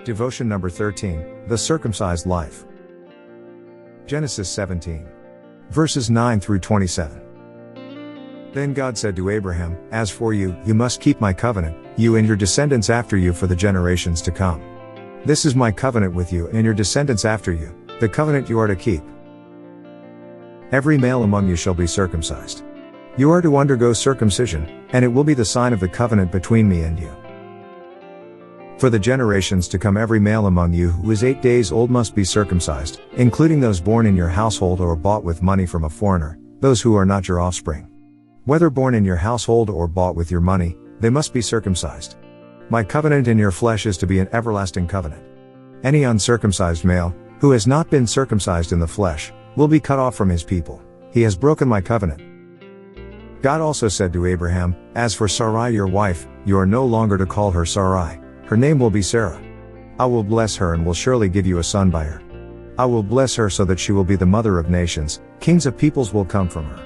Devotion number 13, The Circumcised Life. Genesis 17. Verses 9 through 27. Then God said to Abraham, "As for you, you must keep my covenant, you and your descendants after you for the generations to come. This is my covenant with you and your descendants after you, the covenant you are to keep. Every male among you shall be circumcised. You are to undergo circumcision, and it will be the sign of the covenant between me and you. For the generations to come, every male among you who is 8 days old must be circumcised, including those born in your household or bought with money from a foreigner, those who are not your offspring. Whether born in your household or bought with your money, they must be circumcised. My covenant in your flesh is to be an everlasting covenant. Any uncircumcised male, who has not been circumcised in the flesh, will be cut off from his people. He has broken my covenant." God also said to Abraham, "As for Sarai your wife, you are no longer to call her Sarai. Her name will be Sarah. I will bless her and will surely give you a son by her. I will bless her so that she will be the mother of nations, kings of peoples will come from her."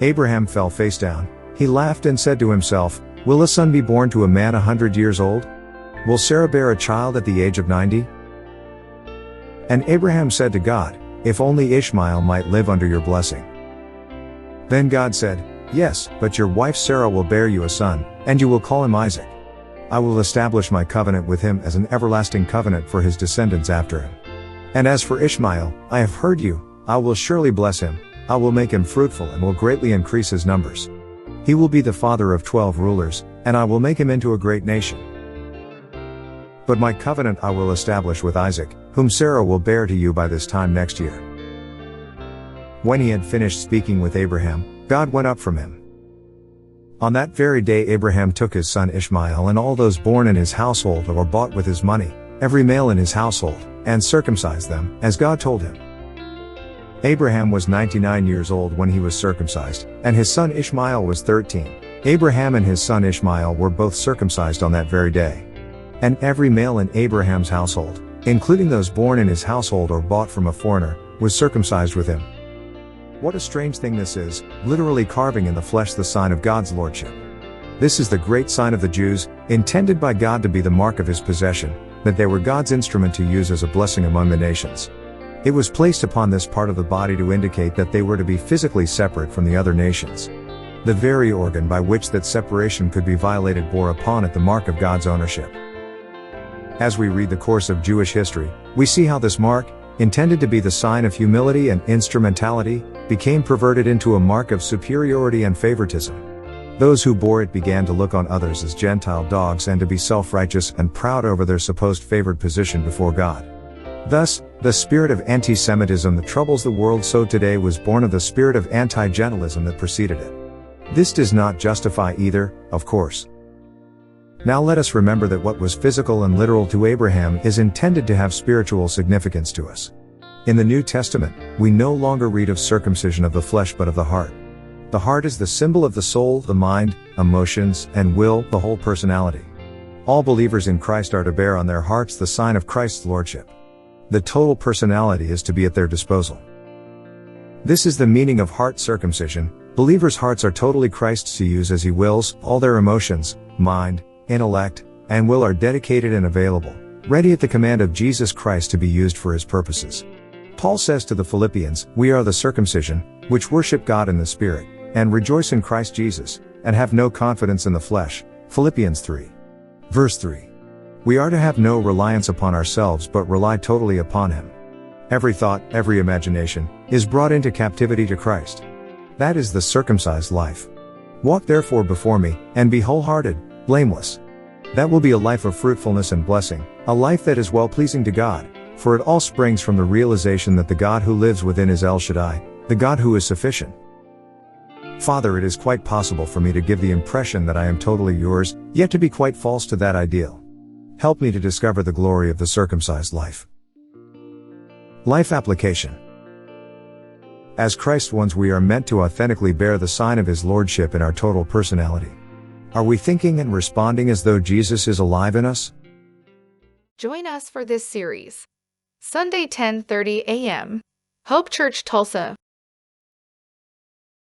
Abraham fell face down. He laughed and said to himself, "Will a son be born to a man 100 years old? Will Sarah bear a child at the age of 90? And Abraham said to God, "If only Ishmael might live under your blessing." Then God said, "Yes, but your wife Sarah will bear you a son, and you will call him Isaac. I will establish my covenant with him as an everlasting covenant for his descendants after him. And as for Ishmael, I have heard you, I will surely bless him, I will make him fruitful and will greatly increase his numbers. He will be the father of 12 rulers, and I will make him into a great nation. But my covenant I will establish with Isaac, whom Sarah will bear to you by this time next year." When he had finished speaking with Abraham, God went up from him. On that very day Abraham took his son Ishmael and all those born in his household or bought with his money, every male in his household, and circumcised them, as God told him. Abraham was 99 years old when he was circumcised, and his son Ishmael was 13. Abraham and his son Ishmael were both circumcised on that very day. And every male in Abraham's household, including those born in his household or bought from a foreigner, was circumcised with him. What a strange thing this is, literally carving in the flesh the sign of God's lordship. This is the great sign of the Jews, intended by God to be the mark of his possession, that they were God's instrument to use as a blessing among the nations. It was placed upon this part of the body to indicate that they were to be physically separate from the other nations. The very organ by which that separation could be violated bore upon it the mark of God's ownership. As we read the course of Jewish history, we see how this mark, intended to be the sign of humility and instrumentality, became perverted into a mark of superiority and favoritism. Those who bore it began to look on others as Gentile dogs and to be self-righteous and proud over their supposed favored position before God. Thus, the spirit of anti-Semitism that troubles the world so today was born of the spirit of anti-Gentilism that preceded it. This does not justify either, of course. Now let us remember that what was physical and literal to Abraham is intended to have spiritual significance to us. In the New Testament, we no longer read of circumcision of the flesh but of the heart. The heart is the symbol of the soul, the mind, emotions, and will, the whole personality. All believers in Christ are to bear on their hearts the sign of Christ's lordship. The total personality is to be at their disposal. This is the meaning of heart circumcision. Believers' hearts are totally Christ's to use as he wills. All their emotions, mind, intellect, and will are dedicated and available, ready at the command of Jesus Christ to be used for his purposes. Paul says to the Philippians, "We are the circumcision, which worship God in the Spirit, and rejoice in Christ Jesus, and have no confidence in the flesh." Philippians 3. Verse 3. We are to have no reliance upon ourselves but rely totally upon him. Every thought, every imagination, is brought into captivity to Christ. That is the circumcised life. Walk therefore before me, and be wholehearted, blameless. That will be a life of fruitfulness and blessing, a life that is well-pleasing to God, for it all springs from the realization that the God who lives within is El Shaddai, the God who is sufficient. Father, it is quite possible for me to give the impression that I am totally yours, yet to be quite false to that ideal. Help me to discover the glory of the circumcised life. Life application. As Christ's ones, we are meant to authentically bear the sign of his lordship in our total personality. Are we thinking and responding as though Jesus is alive in us? Join us for this series. Sunday 10:30 a.m. Hope Church Tulsa,